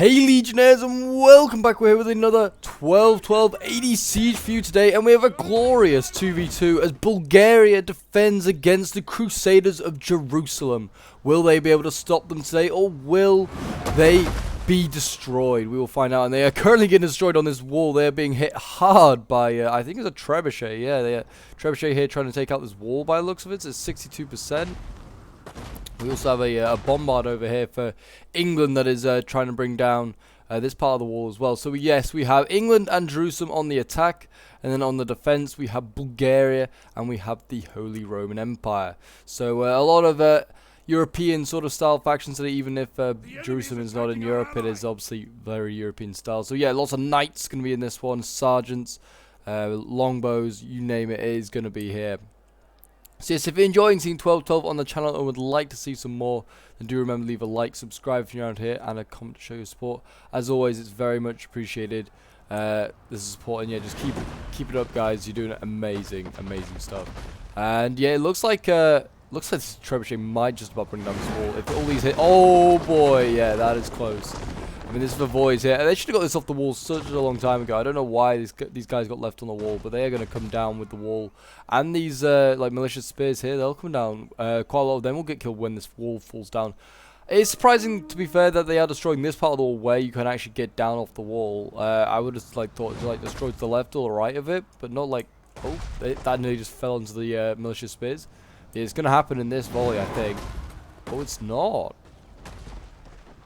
Hey Legionnaires, and welcome back. We're here with another 12-12-80 siege for you today, and we have a glorious 2v2 as Bulgaria defends against the Crusaders of Jerusalem. Will they be able to stop them today, or will they be destroyed? We will find out, and they are currently getting destroyed on this wall. They are being hit hard by, I think it's a trebuchet. Yeah, they are trebuchet here trying to take out this wall by the looks of it. It's 62%. We also have a bombard over here for England that is trying to bring down this part of the wall as well. So yes, we have England and Jerusalem on the attack, and then on the defense we have Bulgaria and we have the Holy Roman Empire. So a lot of European sort of style factions today, even if Jerusalem is not in Europe, it is obviously very European style. So yeah, lots of knights going to be in this one, sergeants, longbows, you name it, is going to be here. So yes, if you're enjoying seeing 12-12 on the channel and would like to see some more, then do remember to leave a like, subscribe if you're around here, and a comment to show your support. As always, it's very much appreciated. This is support, and yeah, just keep it up, guys. You're doing amazing stuff. And yeah, it looks like this trebuchet might just about bring down this wall. If all these hit, oh boy, yeah, that is close. I mean, this is the voids here. They should have got this off the wall such a long time ago. I don't know why these guys got left on the wall, but they are going to come down with the wall. And these like militia spears here, they'll come down. Quite a lot of them will get killed when this wall falls down. It's surprising, to be fair, that they are destroying this part of the wall where you can actually get down off the wall. I would have thought to destroy to the left or the right of it, but not like, oh, that nearly just fell into the militia spears. Yeah, it's going to happen in this volley, I think. Oh, it's not.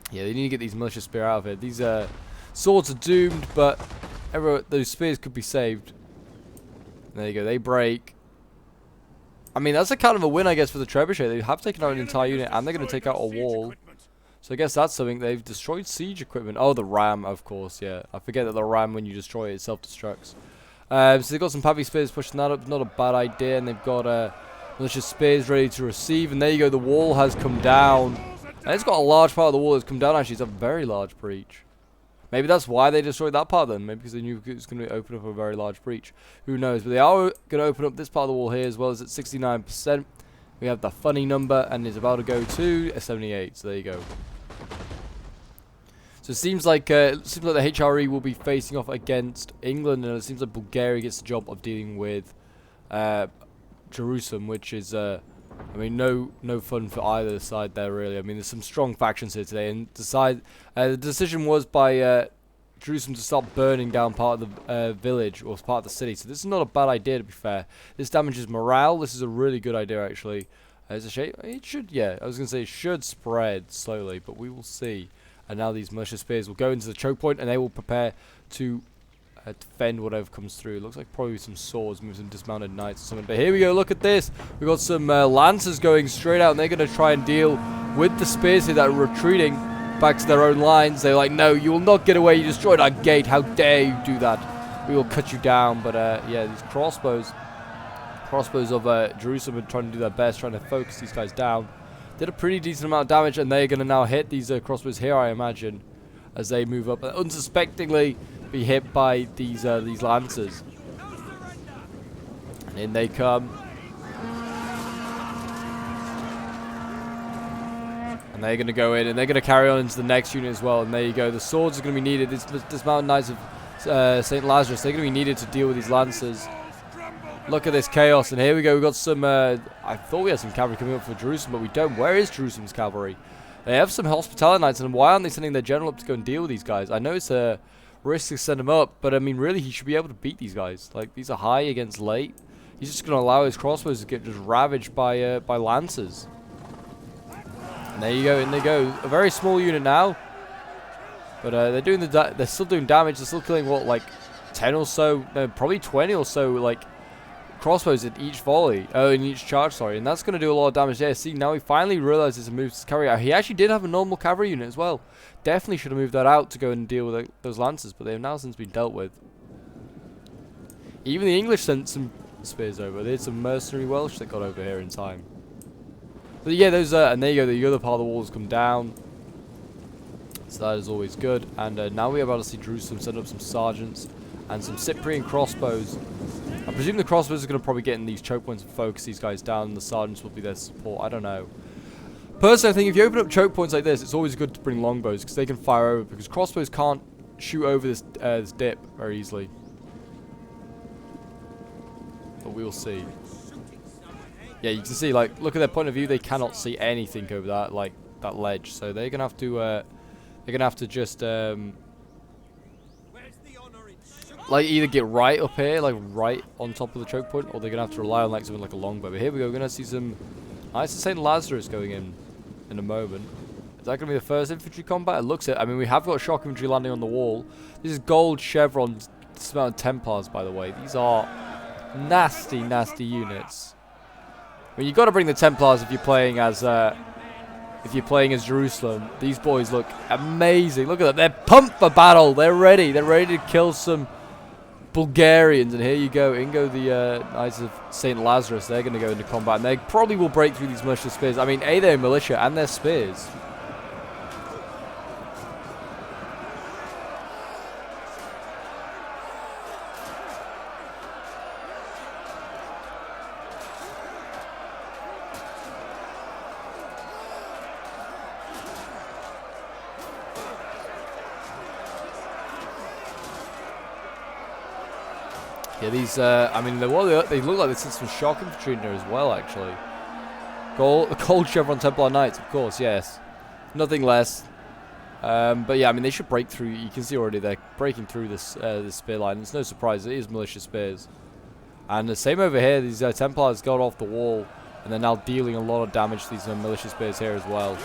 Yeah, they need to get these militia spear out of here. These swords are doomed, but those spears could be saved. There you go, they break. I mean, that's a kind of a win, I guess, for the trebuchet. They have taken out an entire unit, and they're going to take out a wall. So I guess that's something. They've destroyed siege equipment. Oh, the ram, of course, yeah. I forget that the ram, when you destroy it, it self-destructs. So they've got some Pavi spears pushing that up. Not a bad idea, and they've got militia spears ready to receive. And there you go, the wall has come down. And it's got a large part of the wall that's come down, actually. It's a very large breach. Maybe that's why they destroyed that part then. Maybe because they knew it was going to open up a very large breach. Who knows? But they are going to open up this part of the wall here as well, as at 69%. We have the funny number, and it's about to go to 78. So there you go. So it seems like the HRE will be facing off against England, and it seems like Bulgaria gets the job of dealing with Jerusalem, which is... I mean, no fun for either side there, really. I mean, there's some strong factions here today, and the decision was by Jerusalem to start burning down part of the village, or part of the city. So this is not a bad idea, to be fair. This damages morale. This is a really good idea, actually. It's a shame. It should, yeah, I was going to say it should spread slowly, but we will see. And now these militia spears will go into the choke point, and they will prepare to defend whatever comes through. It looks like probably some swords, maybe some dismounted knights or something. But here we go, look at this. We've got some lancers going straight out, and they're going to try and deal with the spears here that are retreating back to their own lines. They're like, no, you will not get away. You destroyed our gate. How dare you do that? We will cut you down. But yeah, these crossbows of Jerusalem are trying to do their best, trying to focus these guys down. Did a pretty decent amount of damage, and they're going to now hit these crossbows here, I imagine, as they move up unsuspectingly. Be hit by these lancers, and in they come, and they're going to go in, and they're going to carry on into the next unit as well. And there you go, the swords are going to be needed. This mountain knights of St. Lazarus, they're going to be needed to deal with these lancers. Look at this chaos, and here we go. We've got some I thought we had some cavalry coming up for Jerusalem, but we don't. Where is Jerusalem's cavalry? They have some hospitality knights, and why aren't they sending their general up to go and deal with these guys? I know it's a risk to send him up, but I mean, really, he should be able to beat these guys. Like, these are high against late. He's just going to allow his crossbows to get just ravaged by lancers. And there you go, and they go. A very small unit now, but they're still doing damage. They're still killing what, like 10 or so, no, probably 20 or so, like crossbows in each volley, in each charge, sorry, and that's going to do a lot of damage there. See, now he finally realizes a move to carry out. He actually did have a normal cavalry unit as well. Definitely should have moved that out to go and deal with those lancers, but they've now since been dealt with. Even the English sent some spears over. They had some mercenary Welsh that got over here in time. But yeah, those and there you go, the other part of the walls come down. So that is always good. And now we're about to see Jerusalem send up some sergeants and some Cyprian crossbows. I presume the crossbows are going to probably get in these choke points and focus these guys down, and the sergeants will be their support. I don't know. Personally, I think if you open up choke points like this, it's always good to bring longbows because they can fire over. Because crossbows can't shoot over this this dip very easily. But we'll see. Yeah, you can see, like, look at their point of view. They cannot see anything over that, like, that ledge. So they're gonna have to, just like either get right up here, like right on top of the choke point, or they're gonna have to rely on like something like a longbow. But here we go. We're gonna see some nice St. Lazarus going in a moment. Is that gonna be the first infantry combat? It looks it. I mean, we have got shock infantry landing on the wall. This is gold chevron dismounted Templars, by the way. These are nasty, nasty units. I mean, you got to bring the Templars if you're playing as Jerusalem. These boys look amazing. Look at them. They're pumped for battle. They're ready. They're ready to kill some Bulgarians. And here you go. In go the Knights of St. Lazarus. They're going to go into combat. And they probably will break through these militia spears. I mean, they're militia and they're spears. Yeah, these, I mean, they look like there's some shock infantry in there as well, actually. Gold chevron Templar Knights, of course, yes. Nothing less. But yeah, I mean, they should break through. You can see already they're breaking through this spear line. It's no surprise, it is militia spears. And the same over here, these Templars got off the wall, and they're now dealing a lot of damage to these militia spears here as well.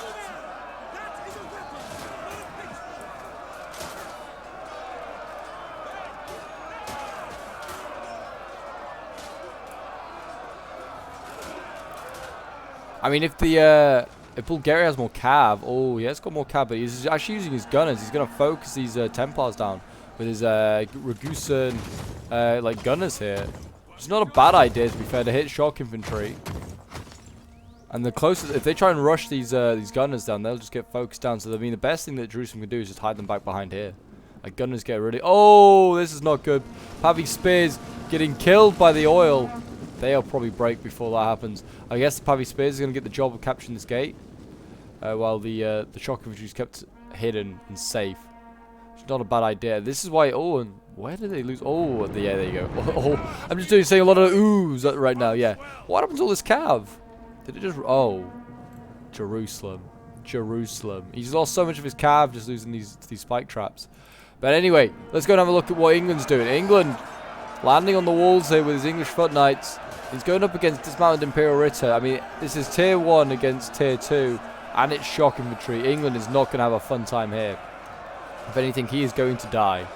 I mean, if Bulgaria has more cav, oh, yeah, it's got more cav, but he's actually using his gunners. He's going to focus these Templars down with his Ragusan, like, gunners here. It's not a bad idea, to be fair, to hit shock infantry. And the closest, if they try and rush these gunners down, they'll just get focused down. So, I mean, the best thing that Jerusalem can do is just hide them back behind here. Like, gunners get really... Oh, this is not good. Pavi spears getting killed by the oil. They'll probably break before that happens. I guess the Pavi Spears is going to get the job of capturing this gate, while the shock infantry is kept hidden and safe. It's not a bad idea. This is why. Oh, and where did they lose? Oh, yeah, there you go. Oh, I'm just saying a lot of oohs right now. Yeah. What happened to all this cav? Did it just? Oh, Jerusalem. He's lost so much of his cav just losing these spike traps. But anyway, let's go and have a look at what England's doing. England landing on the walls here with his English foot knights. He's going up against dismounted Imperial Ritter. I mean, this is tier 1 against tier 2, and it's shock infantry. England is not going to have a fun time here. If anything, he is going to die.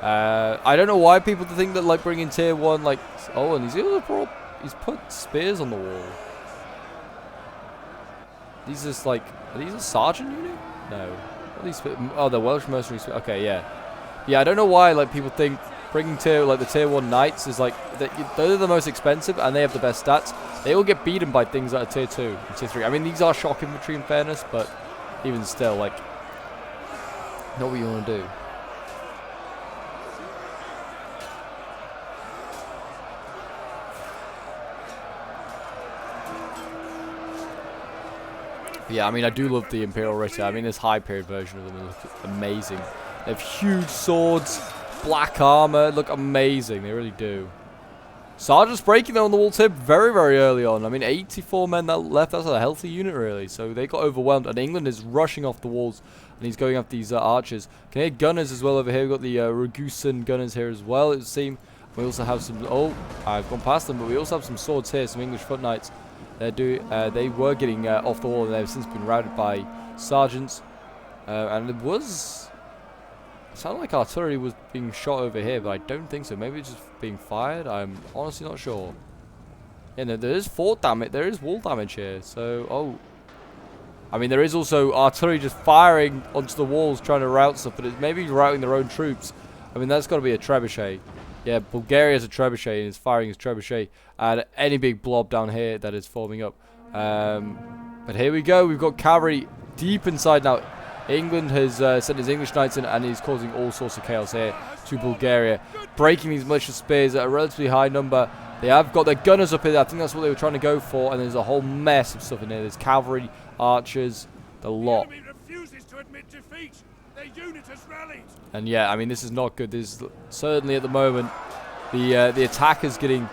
I don't know why people think that, like, bringing tier 1, like... Oh, and he's put spears on the wall. These are just, like... Are these a sergeant unit? No. What are these? Oh, they're Welsh mercenary spears. Okay, yeah. Yeah, I don't know why, like, people think... Bringing the tier 1 knights is like they're the most expensive and they have the best stats. They all get beaten by things that are tier 2 and tier 3. I mean, these are shock infantry in fairness, but even still, like, not what you want to do. Yeah, I mean, I do love the Imperial Ritter. I mean, this high period version of them look amazing. They have huge swords. Black armor, look amazing, they really do. Sergeant's breaking them on the wall tip very, very early on. I mean, 84 men that left, that's a healthy unit, really. So they got overwhelmed, and England is rushing off the walls, and he's going after these archers. Can hear gunners as well over here. We've got the Ragusan gunners here as well, it would seem. We also have some, oh, I've gone past them, but we also have some swords here, some English foot knights. They were getting off the wall, and they've since been routed by sergeants. And it was... It sounded like artillery was being shot over here, but I don't think so. Maybe it's just being fired. I'm honestly not sure. Yeah, no, there is fort damage. There is wall damage here. So, oh. I mean, there is also artillery just firing onto the walls, trying to rout stuff, but it's maybe routing their own troops. I mean, that's got to be a trebuchet. Yeah, Bulgaria has a trebuchet and is firing his trebuchet at any big blob down here that is forming up. But here we go. We've got cavalry deep inside now. England has sent his English knights in, and he's causing all sorts of chaos here to Bulgaria, breaking these militia spears at a relatively high number. They have got their gunners up here. I think that's what they were trying to go for, and there's a whole mess of stuff in here. There's cavalry archers, the lot. enemy refuses to admit defeat. Their unit has rallied. And yeah, I mean, this is not good. This is certainly at the moment the attack is getting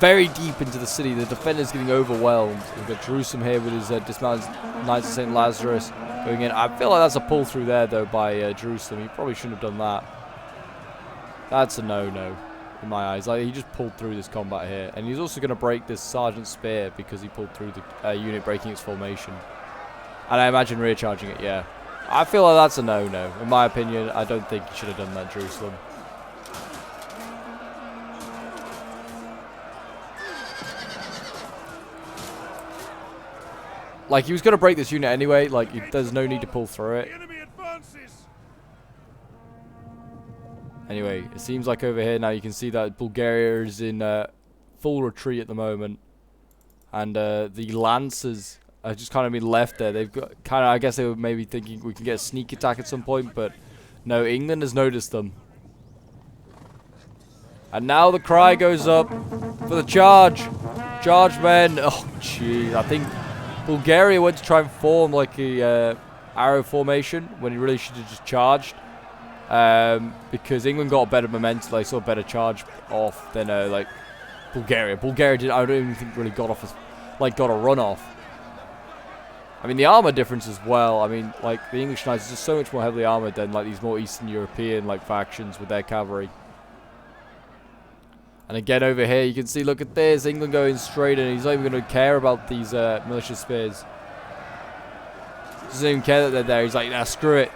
very deep into the city. The defender's getting overwhelmed. We've got Jerusalem here with his dismounted Knights of St. Lazarus going in. I feel like that's a pull through there, though, by Jerusalem. He probably shouldn't have done that. That's a no-no in my eyes. Like, he just pulled through this combat here. And he's also going to break this Sergeant Spear because he pulled through the unit breaking its formation. And I imagine rear charging it, yeah. I feel like that's a no-no. In my opinion, I don't think he should have done that, Jerusalem. Like, he was going to break this unit anyway. Like, there's no need to pull through it. Anyway, it seems like over here now you can see that Bulgaria is in full retreat at the moment. And the Lancers have just kind of been left there. They've got kind of, I guess they were maybe thinking we can get a sneak attack at some point. But no, England has noticed them. And now the cry goes up for the charge. Charge, men. Oh, jeez. I think Bulgaria went to try and form like a arrow formation when he really should have just charged. Because England got a better momentum, they saw a better charge off than like Bulgaria. Bulgaria did, I don't even think really got off, got a run off. I mean, the armor difference as well. I mean, like the English Knights are just so much more heavily armored than like these more Eastern European like factions with their cavalry. And again over here, you can see, look at this, England going straight in. He's not even going to care about these militia spears. He doesn't even care that they're there. He's like, nah, screw it.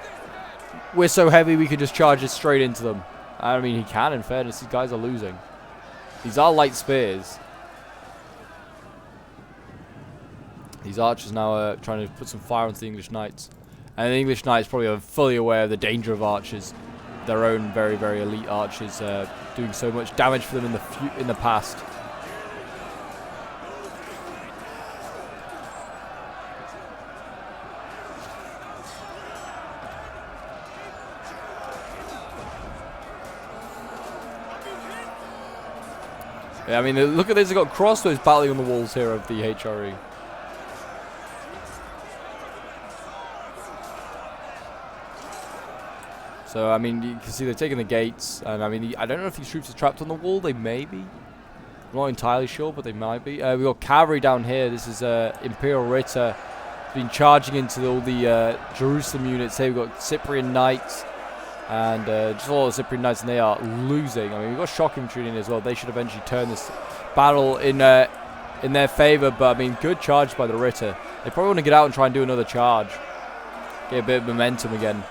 We're so heavy, we could just charge it straight into them. I mean, he can, in fairness. These guys are losing. These are light spears. These archers now are trying to put some fire onto the English Knights. And the English Knights probably are fully aware of the danger of archers. Their own very, very elite archers doing so much damage for them in the past. Yeah, I mean, look at this. They've got crossbows battling on the walls here of the HRE. So, I mean, you can see they're taking the gates. And, I mean, I don't know if these troops are trapped on the wall. They may be. I'm not entirely sure, but they might be. We've got cavalry down here. This is Imperial Ritter. Been charging into all the Jerusalem units here. We've got Cyprian Knights. And just a lot of Cyprian Knights, and they are losing. I mean, we've got shock infantry in as well. They should eventually turn this battle in their favour. But, I mean, good charge by the Ritter. They probably want to get out and try and do another charge. Get a bit of momentum again.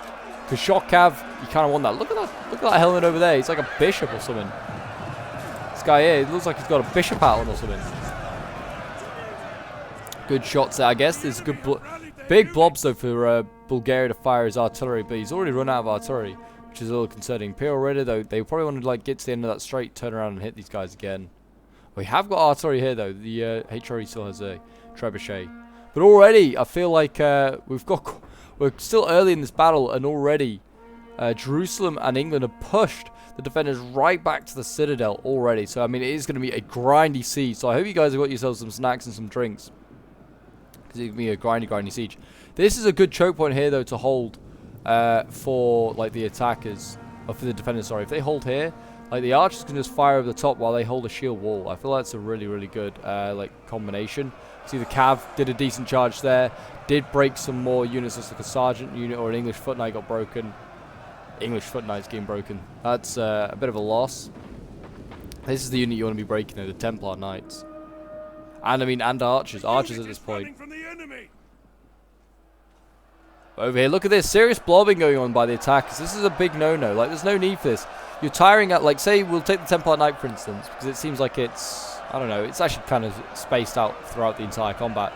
Because shock cav, you kind of want that. Look at that helmet over there. He's like a bishop or something. This guy here, it looks like he's got a bishop hat on or something. Good shots there, I guess. There's good big blobs, though, for Bulgaria to fire his artillery. But he's already run out of artillery, which is a little concerning. Imperial Ritter, though, they probably want to like get to the end of that straight, turn around and hit these guys again. We have got artillery here, though. The HRE still has a trebuchet. But already, I feel like we're still early in this battle, and already Jerusalem and England have pushed the defenders right back to the Citadel already. So, I mean, it is going to be a grindy siege. So, I hope you guys have got yourselves some snacks and some drinks. Because it's going to be a grindy siege. This is a good choke point here, though, to hold for, like, the attackers. Or for the defenders, sorry. If they hold here, like, the archers can just fire over the top while they hold a shield wall. I feel that's a really, really good, like, combination. See, the Cav did a decent charge there. Did break some more units, just like a sergeant unit or an English foot knight got broken. English foot knight's getting broken. That's a bit of a loss. This is the unit you want to be breaking, though, the Templar Knights. And, I mean, and archers. Archers at this point. Over here, look at this. Serious blobbing going on by the attackers. This is a big no-no. Like, there's no need for this. You're tiring out, like, say, we'll take the Templar Knight, for instance, because it seems like it's, I don't know, it's actually kind of spaced out throughout the entire combat.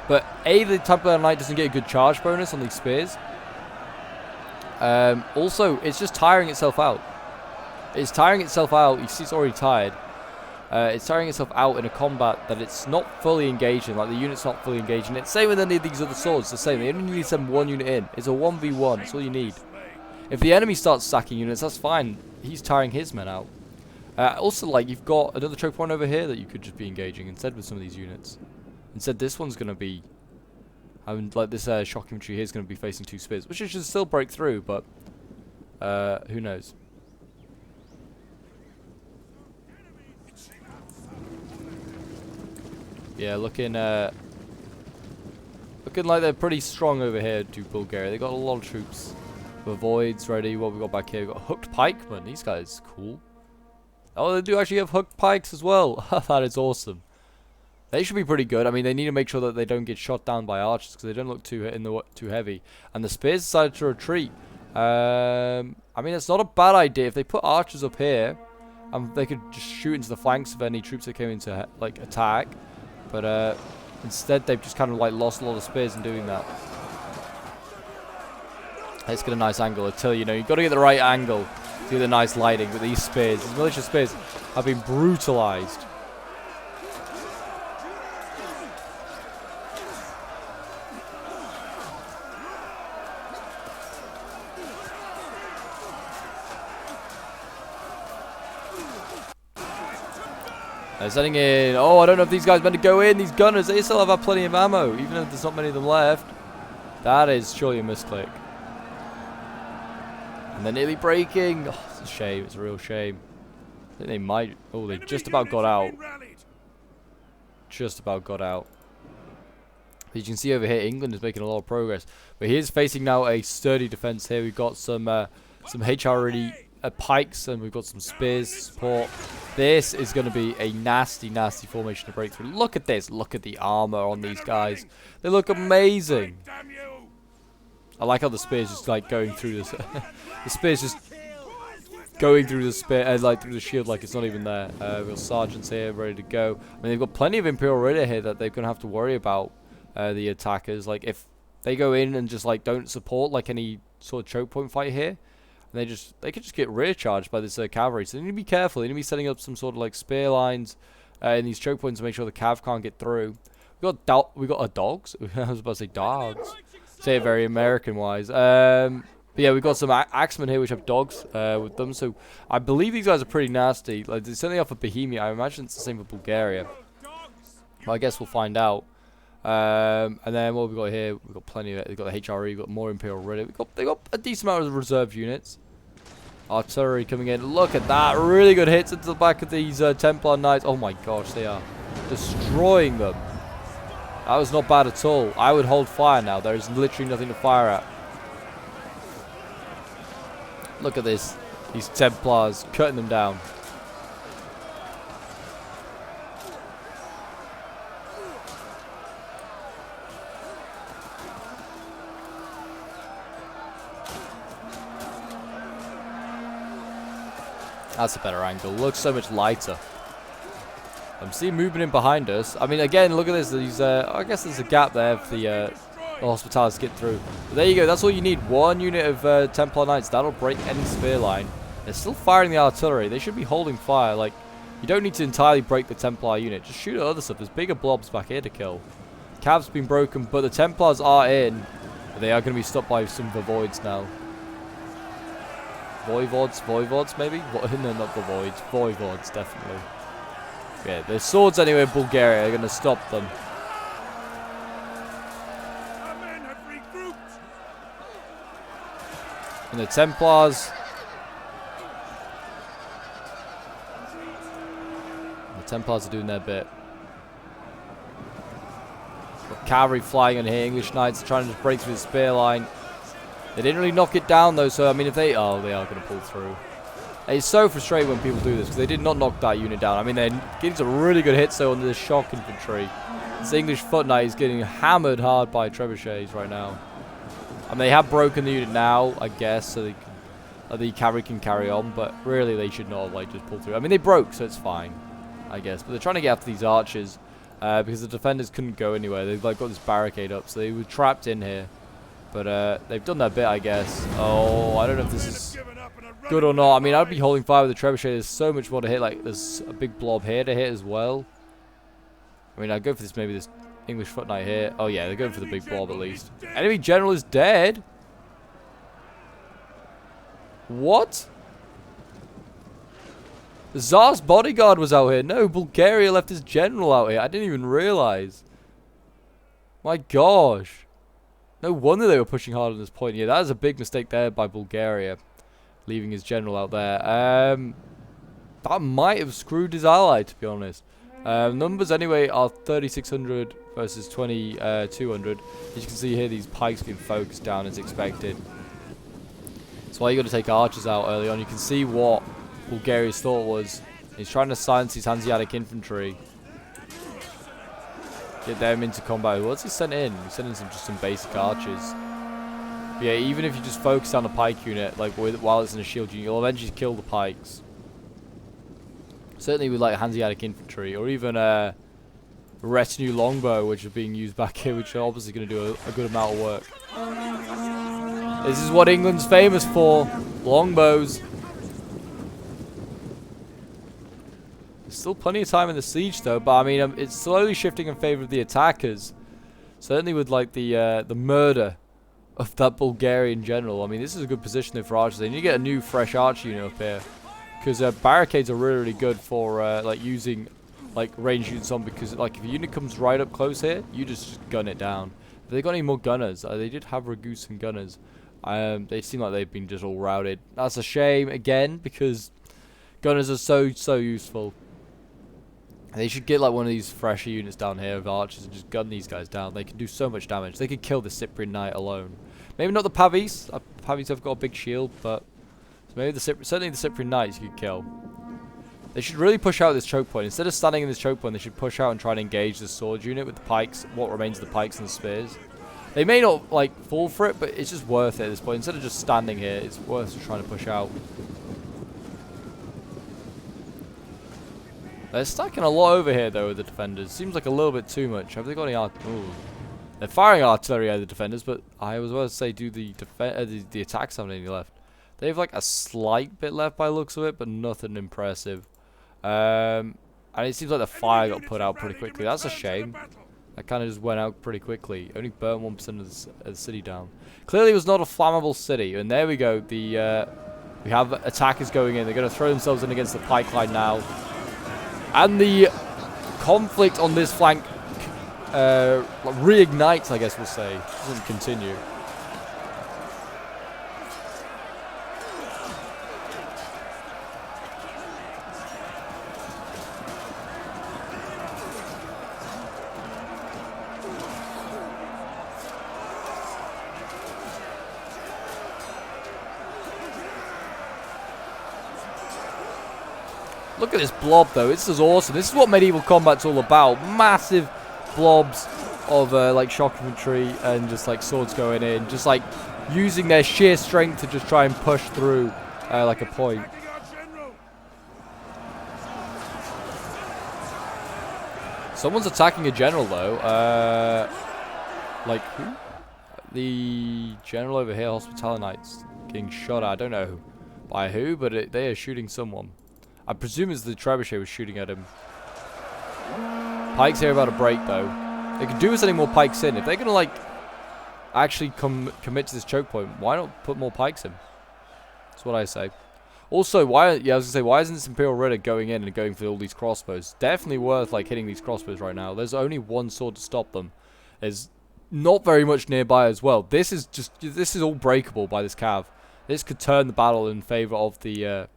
But, A, the Templar Knight doesn't get a good charge bonus on these spears. Also, it's just tiring itself out. It's tiring itself out. You see it's already tired. It's tiring itself out in a combat that it's not fully engaged in. Like, the unit's not fully engaged in it. Same with any of these other swords. It's the same. They only need to send one unit in. It's a 1v1. That's all you need. If the enemy starts sacking units, that's fine. He's tiring his men out. Also, like, you've got another choke point over here that you could just be engaging instead with some of these units. Instead, this one's going to be... like this shock infantry here is going to be facing 2 spears, which it should still break through, but who knows? Yeah, looking like they're pretty strong over here to Bulgaria. They got a lot of troops. The voids ready. What we got back here? We got hooked pikemen. These guys cool. Oh, they do actually have hooked pikes as well. That is awesome. They should be pretty good. I mean, they need to make sure that they don't get shot down by archers because they don't look too heavy. And the spears decided to retreat. I mean, it's not a bad idea if they put archers up here, and they could just shoot into the flanks of any troops that came into like attack. But instead, they've just kind of like lost a lot of spears in doing that. Let's get a nice angle. Until you know, you've got to get the right angle to get the nice lighting with these spears. These militia spears have been brutalized. They're setting in. Oh, I don't know if these guys meant to go in. These gunners, they still have plenty of ammo, even if there's not many of them left. That is surely a misclick. And they're nearly breaking. Oh, it's a shame. It's a real shame. I think they might. Oh, they just about got out. Just about got out. As you can see over here, England is making a lot of progress. But here's facing now a sturdy defense here. We've got some HRD pikes, and we've got some spears support. This is going to be a nasty, nasty formation to break through. Look at this. Look at the armor on these guys. They look amazing. I like how the spears just like going through this. The spears just going through the spear, like through the shield, like it's not even there. We've got sergeants here ready to go. I mean, they've got plenty of Imperial Raider here that they're going to have to worry about. The attackers, like if they go in and just like don't support like any sort of choke point fight here. And they could just get rear charged by this cavalry. So they need to be careful. They need to be setting up some sort of like spear lines in these choke points to make sure the cav can't get through. We got dogs. I was about to say dogs. Say it very American wise. But yeah, we've got some axemen here which have dogs with them. So I believe these guys are pretty nasty. Like they're certainly off of Bohemia. I imagine it's the same for Bulgaria. Well, I guess we'll find out. And then what have we got here? We've got plenty of it. We've got the HRE, we've got more Imperial Raider. They got a decent amount of reserve units. Artillery coming in. Look at that. Really good hits into the back of these Templar Knights. Oh my gosh, they are destroying them. That was not bad at all. I would hold fire now. There is literally nothing to fire at. Look at this. These Templars cutting them down. That's a better angle. Looks so much lighter. I'm seeing movement in behind us. I mean, again, look at this. These, I guess there's a gap there for the hospitals to get through. But there you go. That's all you need. One unit of Templar Knights. That'll break any spear line. They're still firing the artillery. They should be holding fire. Like, you don't need to entirely break the Templar unit. Just shoot at other stuff. There's bigger blobs back here to kill. Cav's been broken, but the Templars are in. They are going to be stopped by some of the voids now. Voivods maybe? No, not the voids. Voivods, definitely. Yeah, their swords anyway in Bulgaria are going to stop them. And the Templars. The Templars are doing their bit. Got cavalry flying on here. English Knights are trying to just break through the spear line. They didn't really knock it down though, so I mean if they... Oh, they are going to pull through. It's so frustrating when people do this, because they did not knock that unit down. I mean, they're getting some really good hits though on this shock infantry. This English foot knight is getting hammered hard by trebuchets right now. I mean, they have broken the unit now, I guess, so the cavalry can carry on, but really they should not have like just pulled through. I mean, they broke, so it's fine, I guess. But they're trying to get after these archers, because the defenders couldn't go anywhere. They've like got this barricade up, so they were trapped in here. But they've done their bit, I guess. Oh, I don't know if this is good or not. I mean, I'd be holding fire with the trebuchet. There's so much more to hit. Like, there's a big blob here to hit as well. I mean, I'd go for this, maybe this English foot knight here. Oh, yeah, they're going for the big blob at least. Enemy general is dead. What? The Tsar's bodyguard was out here. No, Bulgaria left his general out here. I didn't even realize. My gosh. No wonder they were pushing hard on this point. Yeah, that is a big mistake there by Bulgaria, leaving his general out there. That might have screwed his ally, to be honest. Numbers anyway are 3,600 versus 2,200. As you can see here, these pikes being focused down as expected. That's why you got to take archers out early on. You can see what Bulgaria's thought was. He's trying to silence his Hanseatic infantry. Get them into combat. What's he sent in? He sent in just some basic archers. But yeah, even if you just focus on the pike unit, like while it's in a shield unit, you'll eventually kill the pikes. Certainly with like Hanseatic infantry, or even retinue longbow, which are being used back here, which are obviously going to do a good amount of work. This is what England's famous for, longbows. There's still plenty of time in the siege though, but I mean it's slowly shifting in favor of the attackers. Certainly with like the murder of that Bulgarian general. I mean this is a good position there for archers. They need to get a new fresh archer unit up here, because barricades are really, really good for like using like range units on, because like if a unit comes right up close here, you just gun it down. Have they got any more gunners? They did have Ragus and gunners. They seem like they've been just all routed. That's a shame again, because gunners are so useful. They should get like one of these fresher units down here of archers and just gun these guys down. They can do so much damage. They could kill the Cyprian Knight alone. Maybe not the Pavis. Pavis have got a big shield, but maybe certainly the Cyprian Knights you could kill. They should really push out this choke point. Instead of standing in this choke point, they should push out and try and engage the sword unit with the pikes, what remains of the pikes and the spears. They may not like fall for it, but it's just worth it at this point. Instead of just standing here, it's worth just trying to push out. They're stacking a lot over here though with the defenders. Seems like a little bit too much. Have they got any artillery? They're firing artillery at the defenders, but I was about to say, do the attacks have any left? They have like a slight bit left by the looks of it, but nothing impressive. And it seems like the fire got put out pretty quickly. That's a shame. That kind of just went out pretty quickly. Only burned 1% of the city down. Clearly it was not a flammable city. And there we go. We have attackers going in. They're going to throw themselves in against the pike line now. And the conflict on this flank reignites, I guess we'll say. Doesn't continue. Look at this blob though, this is awesome. This is what medieval combat's all about. Massive blobs of like shock infantry and just like swords going in. Just like using their sheer strength to just try and push through like a point. Someone's attacking a general though. Like who? The general over here, Hospitality Knights, getting shot at. I don't know by who, but they are shooting someone. I presume it's the trebuchet was shooting at him. Pikes here about to break though. They could do with any more pikes in. If they're gonna like actually commit to this choke point, why not put more pikes in? That's what I say. Also, why isn't this Imperial Ritter going in and going for all these crossbows? Definitely worth like hitting these crossbows right now. There's only one sword to stop them. There's not very much nearby as well. This is all breakable by this cav. This could turn the battle in favor of the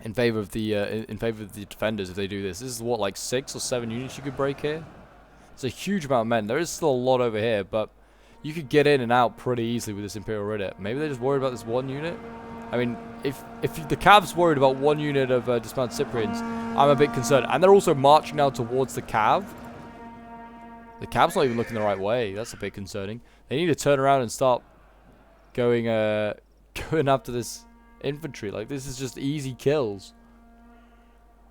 in favor of the defenders if they do this. This is what, like 6 or 7 units you could break here. It's a huge amount of men. There is still a lot over here, but you could get in and out pretty easily with this Imperial Ritter. Maybe they're just worried about this one unit. I mean, if the Cav's worried about one unit of dismounted Cyprians, I'm a bit concerned. And they're also marching now towards the Cav. The Cav's not even looking the right way. That's a bit concerning. They need to turn around and start going after this infantry. Like, this is just easy kills.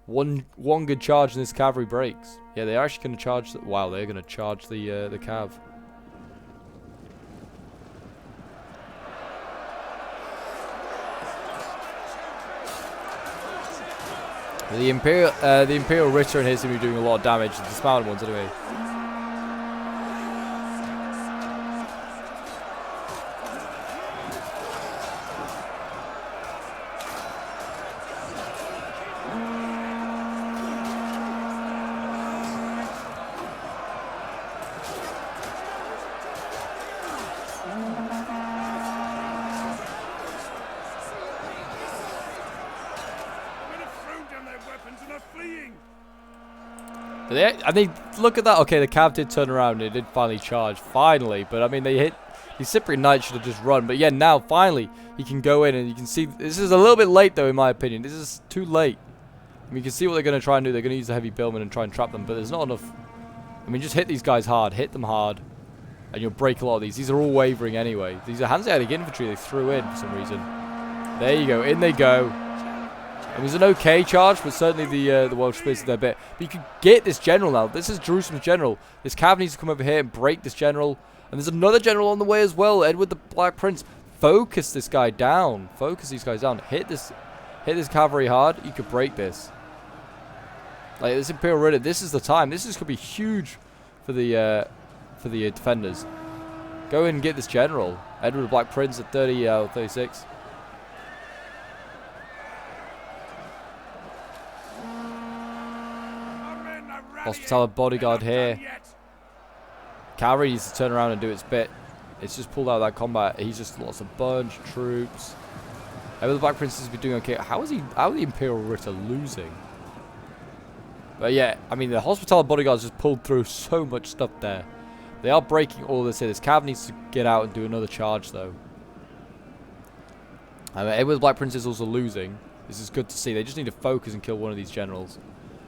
One good charge and this cavalry breaks. Yeah, they're actually going to charge. Wow, they're going to charge the cav. The Imperial Ritter and his seem to be doing a lot of damage. The dismounted ones, anyway. I mean, look at that. Okay, the Cav did turn around and it did finally charge. Finally. But, I mean, they hit... The Cypriot Knight should have just run. But, yeah, now, finally, he can go in and you can see... This is a little bit late, though, in my opinion. This is too late. I mean, you can see what they're going to try and do. They're going to use the heavy billman and try and trap them. But there's not enough... I mean, just hit these guys hard. Hit them hard. And you'll break a lot of these. These are all wavering anyway. These are Hanseatic infantry they threw in for some reason. There you go. In they go. It was an okay charge, but certainly the Welsh spears their bit. But you can get this general now. This is Jerusalem's general. This cav needs to come over here and break this general. And there's another general on the way as well. Edward the Black Prince. Focus this guy down. Focus these guys down. Hit this cavalry hard. You could break this. Like this Imperial Ritter. This is the time. This is going to be huge for the defenders. Go in and get this general. Edward the Black Prince at 36. Hospitality bodyguard here. Cavalry needs to turn around and do its bit. It's just pulled out of that combat. He's just lost a bunch of troops. Edward the Black Prince seems to be doing okay. How is the Imperial Ritter losing? But yeah, I mean the hospitality bodyguards just pulled through so much stuff there. They are breaking all this here. This cav needs to get out and do another charge though. Edward the Black Prince is also losing. This is good to see. They just need to focus and kill one of these generals.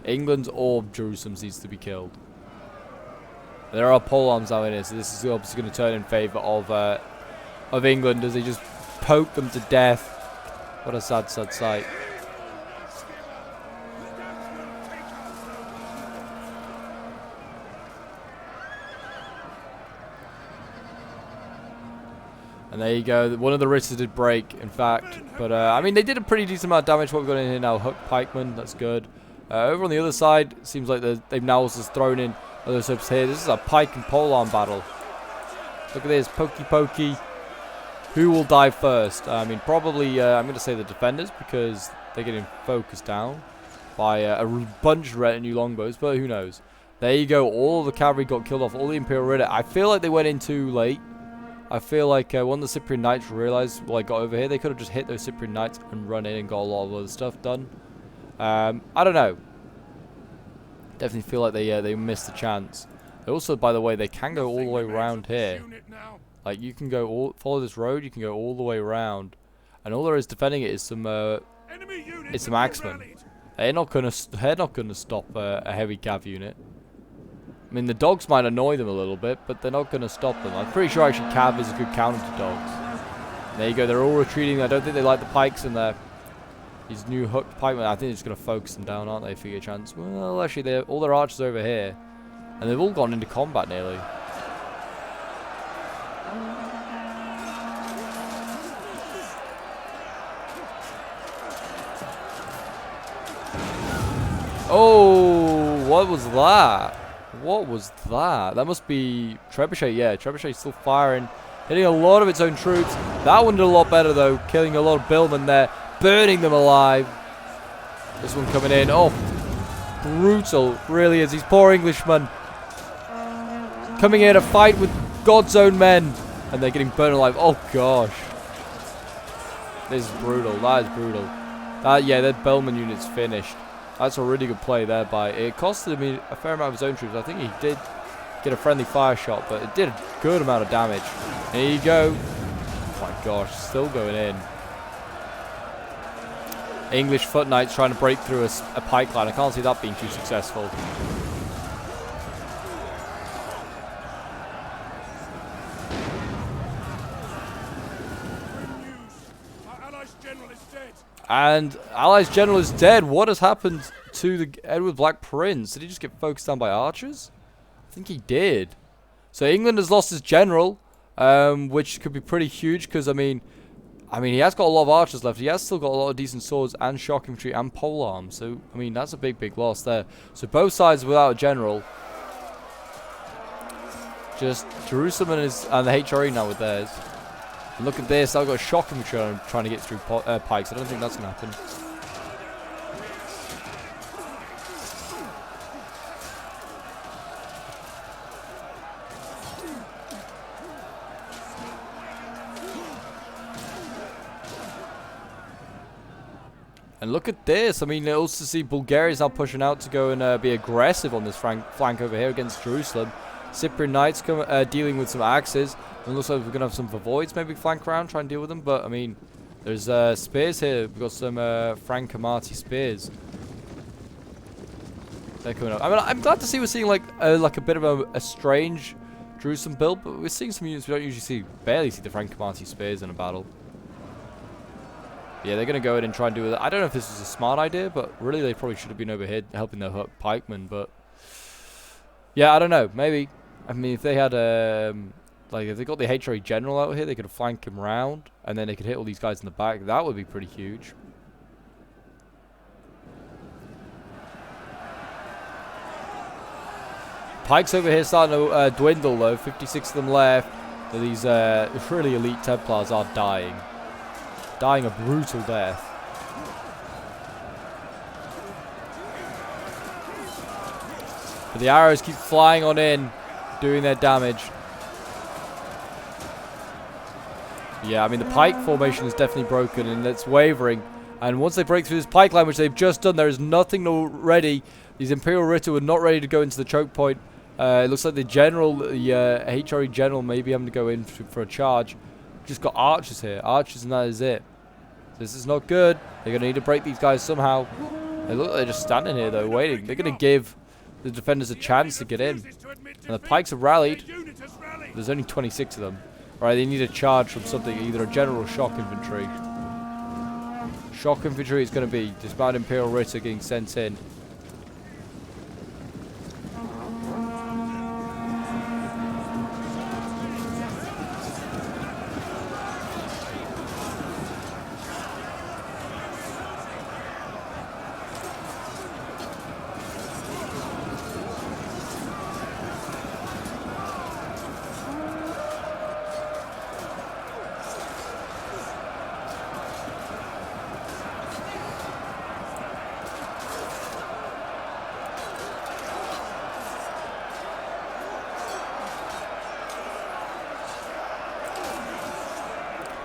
England's or Jerusalem's needs to be killed. There are polearms now in it, so this is obviously going to turn in favour of England as they just poke them to death. What a sad, sad sight. And there you go. One of the Ritters did break, in fact. But, I mean, they did a pretty decent amount of damage. What we've got in here now, Hook Pikeman. That's good. Over on the other side, it seems like they've now also thrown in other subs here. This is a Pike and polearm battle. Look at this. Pokey pokey. Who will die first? I mean, probably, I'm going to say the defenders because they're getting focused down by a bunch of retinue longbows. But who knows? There you go. All the cavalry got killed off. All the Imperial Ritter. I feel like they went in too late. I feel like when the Cypriot Knights realized what I got over here, they could have just hit those Cypriot Knights and run in and got a lot of other stuff done. I don't know. Definitely feel like they missed the chance. They also, by the way, they can go all the way around here. Like you can go follow this road. You can go all the way around, and all there is defending it is some axemen. They're not gonna stop a heavy cav unit. I mean, the dogs might annoy them a little bit, but they're not going to stop them. I'm pretty sure actually cav is a good counter to dogs. There you go. They're all retreating. I don't think they like the pikes in there. These new hooked pikemen. I think they're just going to focus them down, aren't they, for your chance? Well, actually, all their archers are over here. And they've all gone into combat nearly. Oh, what was that? What was that? That must be Trebuchet. Yeah, Trebuchet still firing. Hitting a lot of its own troops. That one did a lot better, though. Killing a lot of billmen there. Burning them alive. This one coming in. Oh, brutal. Really is. These poor Englishmen. Coming in to fight with God's own men. And they're getting burned alive. Oh, gosh. This is brutal. That is brutal. Yeah, that billman unit's finished. That's a really good play there by... It costed him a fair amount of his own troops. I think he did get a friendly fire shot, but it did a good amount of damage. There you go. Oh my gosh, still going in. English foot knights trying to break through a pike line. I can't see that being too successful. And Allies General is dead. What has happened to the Edward Black Prince? Did he just get focused down by archers? I think he did. So England has lost his general, which could be pretty huge because, I mean, he has got a lot of archers left. He has still got a lot of decent swords and shock infantry and polearm. So, I mean, that's a big, big loss there. So both sides without a general. Just Jerusalem and the HRE now with theirs. And look at this, I've got a shock infantry trying to get through pikes. I don't think that's going to happen. And look at this. I mean, also see Bulgaria's now pushing out to go and be aggressive on this flank over here against Jerusalem. Cyprian Knights dealing with some axes. And it looks like we're going to have some Voids maybe flank around, try and deal with them. But, I mean, there's spears here. We've got some Frank Amati spears. They're coming up. I mean, I'm glad to see we're seeing like a bit of a strange Jerusalem build. But we're seeing some units we don't usually see. Barely see the Frank Amati spears in a battle. Yeah, they're going to go in and try and do it. I don't know if this was a smart idea, but really they probably should have been over here helping their pikemen. But, yeah, I don't know. Maybe. I mean, if they had like, if they got the HRE general out here, they could flank him round, and then they could hit all these guys in the back. That would be pretty huge. Pikes over here starting to dwindle, though. 56 of them left. So these really elite Templars are dying. Dying a brutal death. But the arrows keep flying on in, doing their damage. Yeah, I mean, the pike formation is definitely broken and it's wavering. And once they break through this pike line, which they've just done, there is nothing ready. These Imperial Ritter were not ready to go into the choke point. It looks like the general, the HRE general, may be having to go in for a charge. Just got archers here. Archers, and that is it. This is not good. They're going to need to break these guys somehow. They look like they're just standing here, though, waiting. They're going to give the defenders a chance to get in. And the pikes have rallied. There's only 26 of them. Right, they need a charge from something, either a general or shock infantry. Shock infantry is going to be dismounted Imperial Ritter getting sent in.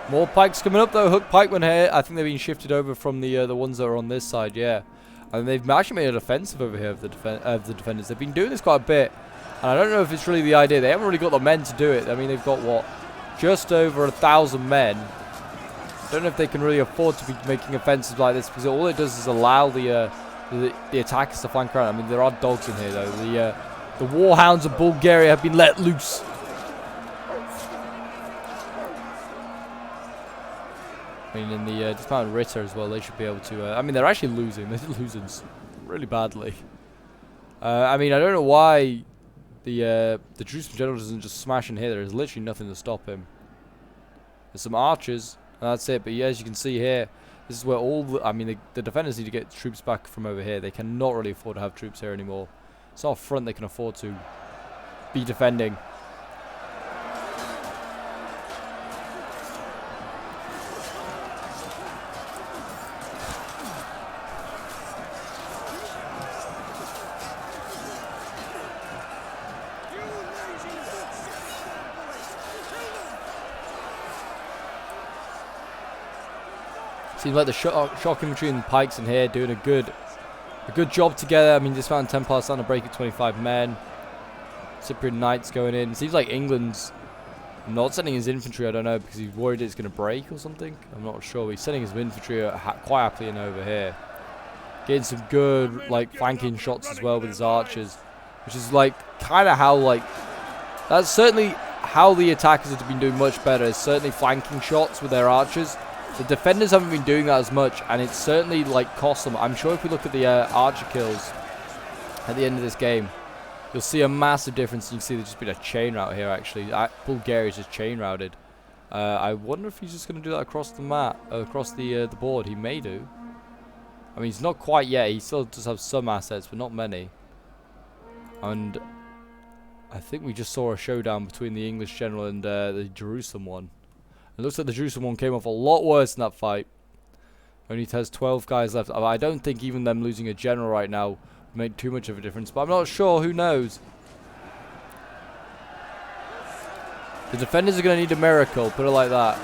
More pikes coming up though. Hook pikemen here. I think they've been shifted over from the ones that are on this side. Yeah, and they've actually made an offensive over here of the defenders. They've been doing this quite a bit, and I don't know if it's really the idea. They haven't really got the men to do it. I mean, they've got what, just over 1,000 men. I don't know if they can really afford to be making offensives like this, because all it does is allow the attackers to flank around. I mean, there are dogs in here though. The warhounds of Bulgaria have been let loose. I mean, in the dismounted Ritter as well, they should be able to... I mean, they're actually losing. They're losing really badly. I mean, I don't know why the Jerusalem general doesn't just smash in here. There's literally nothing to stop him. There's some archers, and that's it. But yeah, as you can see here, this is where all the... I mean, the defenders need to get troops back from over here. They cannot really afford to have troops here anymore. It's our front they can afford to be defending. Seems like the shock infantry and pikes in here doing a good job together. I mean, dismounted Templars starting to break at 25 men. Cyprian Knights going in. It seems like England's not sending his infantry. I don't know, because he's worried it's going to break or something. I'm not sure. He's sending his infantry quite happily in over here, getting some good like flanking shots as well with his archers, which is like kind of how that's certainly how the attackers have been doing much better. Is certainly flanking shots with their archers. The defenders haven't been doing that as much, and it's certainly like cost them. I'm sure if we look at the archer kills at the end of this game, you'll see a massive difference. You can see there's just been a chain route here actually. Bulgaria's just chain routed. I wonder if he's just going to do that across the map, across the board. He may do. I mean, he's not quite yet. He still does have some assets, but not many. And I think we just saw a showdown between the English general and the Jerusalem one. It looks like the Jerusalem one came off a lot worse than that fight. Only has 12 guys left. I don't think even them losing a general right now would make too much of a difference, but I'm not sure. Who knows? The defenders are going to need a miracle, put it like that.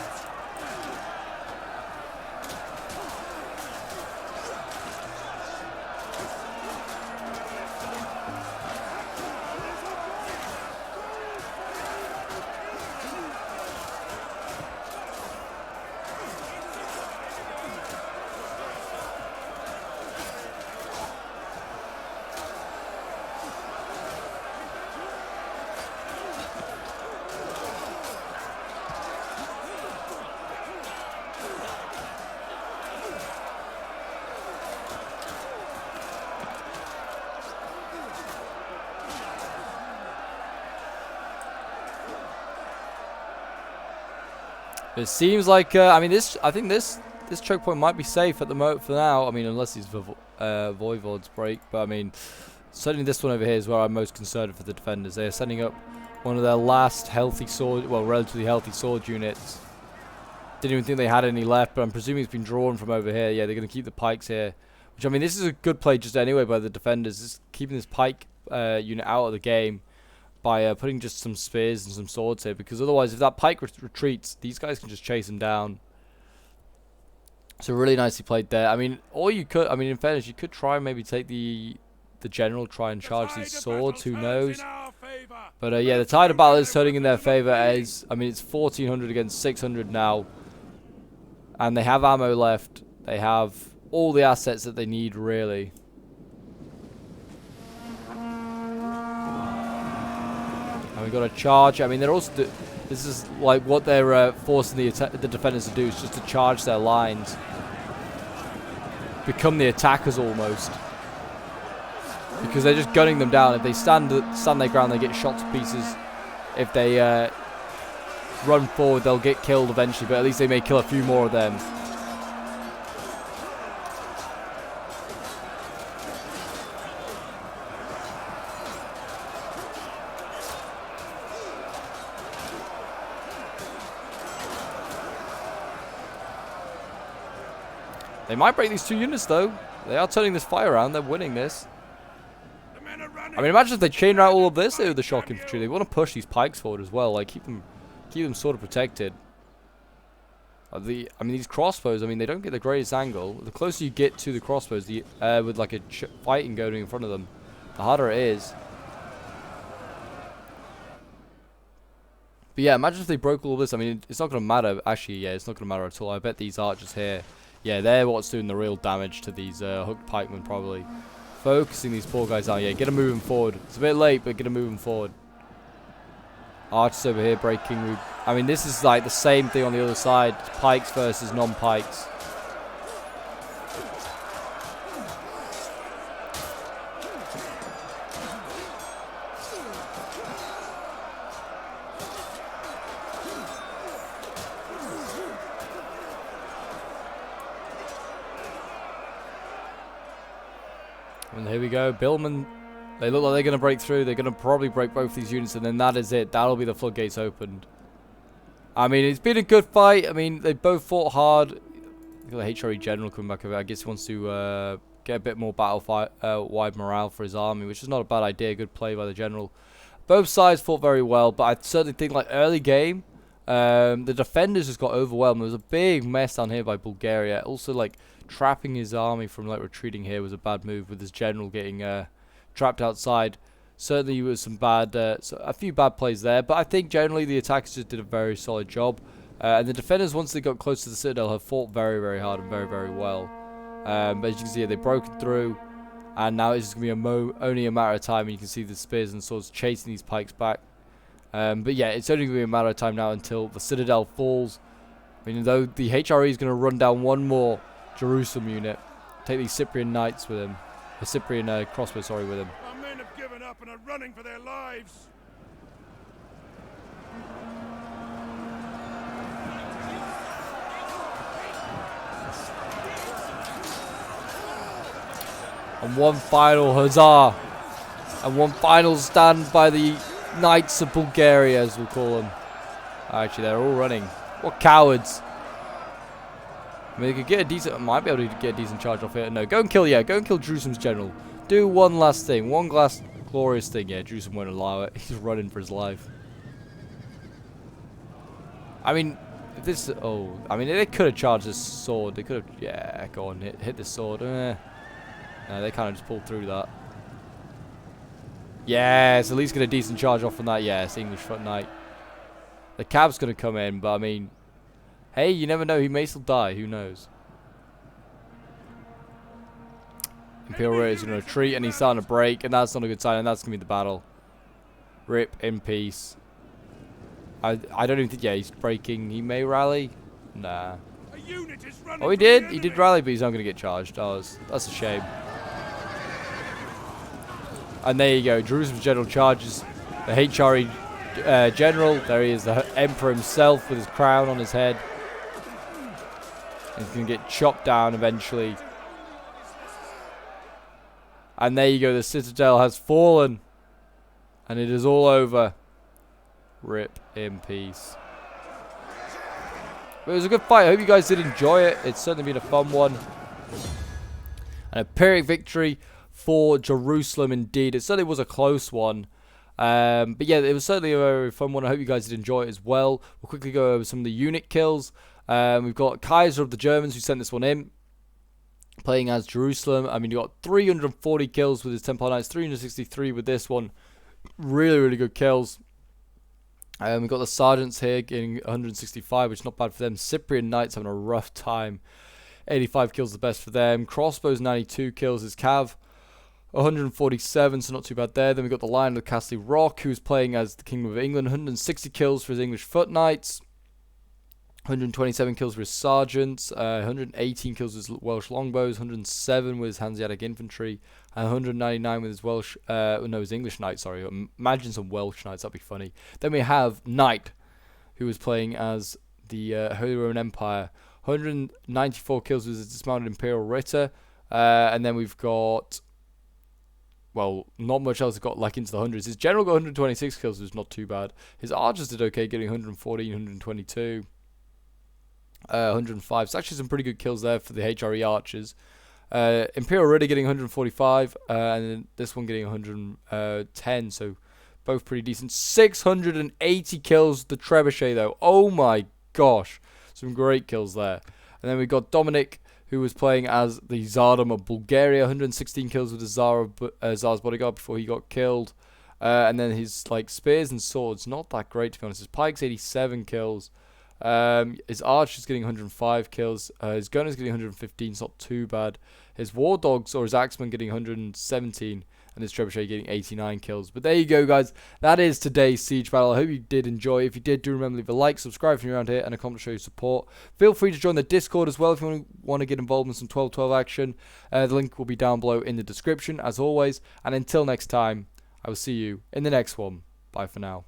It seems like I mean I think this choke point might be safe at the moment for now. I mean, unless these voivods break, but I mean, certainly this one over here is where I'm most concerned for the defenders. They are sending up one of their last healthy sword, well, relatively healthy sword units. Didn't even think they had any left, but I'm presuming it's been drawn from over here. Yeah, they're going to keep the pikes here. Which, I mean, this is a good play just anyway by the defenders. Just keeping this pike unit out of the game by putting just some spears and some swords here. Because otherwise, if that pike retreats, these guys can just chase him down. So really nicely played there. I mean, or you could, I mean, in fairness, you could try and maybe take the general, try and charge these swords. Who knows? But yeah, the tide of battle is turning in their favor. As I mean, it's 1400 against 600 now. And they have ammo left. They have all the assets that they need, really. And we've got a charge. I mean, they're also... This is like what they're forcing the defenders to do, is just to charge their lines. Become the attackers, almost. Because they're just gunning them down. If they stand their ground, they get shot to pieces. If they... run forward, they'll get killed eventually, but at least they may kill a few more of them. They might break these two units though. They are turning this fire around, they're winning this. I mean, imagine if they chain out all of this with the shock infantry. They want to push these pikes forward as well, like keep them sort of protected. I mean, these crossbows, I mean, they don't get the greatest angle. The closer you get to the crossbows, with like a fighting going in front of them, the harder it is. But yeah, imagine if they broke all of this. I mean, it's not going to matter. Actually, yeah, it's not going to matter at all. I bet these archers here, yeah, they're what's doing the real damage to these hooked pikemen, probably. Focusing these poor guys out. Yeah, get them moving forward. It's a bit late, but get them moving forward. Archers over here breaking. I mean, this is like the same thing on the other side. Pikes versus non-pikes. And here we go. Billman. They look like they're going to break through. They're going to probably break both these units, and then that is it. That'll be the floodgates opened. I mean, it's been a good fight. I mean, they both fought hard. The HRE general coming back over. I guess he wants to get a bit more battle-wide morale for his army, which is not a bad idea. Good play by the general. Both sides fought very well, but I certainly think, like, early game, the defenders just got overwhelmed. There was a big mess down here by Bulgaria. Also, like, trapping his army from, like, retreating here was a bad move, with his general getting... trapped outside. Certainly was some bad, a few bad plays there, but I think generally the attackers just did a very solid job. And the defenders, once they got close to the Citadel, have fought very, very hard and very, very well. But as you can see, they've broken through, and now it's just going to be only a matter of time, and you can see the spears and swords chasing these pikes back. But yeah, it's only going to be a matter of time now until the Citadel falls. I mean, though the HRE is going to run down one more Jerusalem unit, take these Cyprian knights with him. The Cyprian crossbow, sorry, with him. Our men have given up and are running for their lives. And one final huzzah. And one final stand by the Knights of Bulgaria, as we'll call them. Actually, they're all running. What cowards. I mean, they could get a decent... might be able to get a decent charge off here. No, go and kill Jerusalem's general. Do one last thing. One last glorious thing. Yeah, Jerusalem won't allow it. He's running for his life. I mean, if this... oh, I mean, they could have charged this sword. They could have... yeah, go on. Hit this sword. No, they kind of just pulled through that. Yes, at least get a decent charge off from that. Yes, English front knight. The cab's going to come in, but I mean... hey, you never know. He may still die. Who knows? Imperial Warrior is going to retreat, and he's starting to break, and that's not a good sign, and that's going to be the battle. Rip in peace. I don't even think... yeah, he's breaking. He may rally. Nah. Oh, he did. He did rally, but he's not going to get charged. Oh, that's a shame. And there you go. Jerusalem's general charges. The HRE general. There he is, the emperor himself with his crown on his head. He's going to get chopped down eventually. And there you go, the Citadel has fallen. And it is all over. Rip in peace. But it was a good fight. I hope you guys did enjoy it. It's certainly been a fun one. And a Pyrrhic victory for Jerusalem indeed. It certainly was a close one. But yeah, it was certainly a very fun one. I hope you guys did enjoy it as well. We'll quickly go over some of the unit kills. We've got Kaiser of the Germans who sent this one in, playing as Jerusalem. I mean, you got 340 kills with his Templar Knights, 363 with this one. Really, really good kills. We've got the Sergeants here getting 165, which is not bad for them. Cyprian Knights having a rough time. 85 kills the best for them. Crossbows 92 kills. His Cav 147, so not too bad there. Then we've got the Lion of the Castle Rock, who's playing as the Kingdom of England. 160 kills for his English Foot Knights. 127 kills with his Sergeants, 118 kills with his Welsh Longbows, 107 with his Hanseatic Infantry, and 199 with his Welsh, his English Knights, sorry. Imagine some Welsh Knights, that'd be funny. Then we have Knight, who was playing as the Holy Roman Empire, 194 kills with his Dismounted Imperial Ritter, and then we've got, well, not much else got like into the hundreds. His General got 126 kills, which is not too bad. His Archers did okay, getting 114, 122. 105. So actually some pretty good kills there for the HRE Archers. Imperial Ritter getting 145, and then this one getting 110. So both pretty decent. 680 kills the Trebuchet though. Oh my gosh, some great kills there. And then we got Dominic, who was playing as the Tsardom of Bulgaria. 116 kills with the Tsar's bodyguard before he got killed. And then his like spears and swords, not that great to be honest. His Pike's 87 kills. His Archer's getting 105 kills. His Gunner's getting 115, it's not too bad. His War Dogs or his Axemen getting 117, and his Trebuchet getting 89 kills. But there you go, guys. That is today's siege battle. I hope you did enjoy. If you did, do remember to leave a like, subscribe if you're around here, and a comment to show your support. Feel free to join the Discord as well if you want to get involved in some 12-12 action. The link will be down below in the description, as always. And until next time, I will see you in the next one. Bye for now.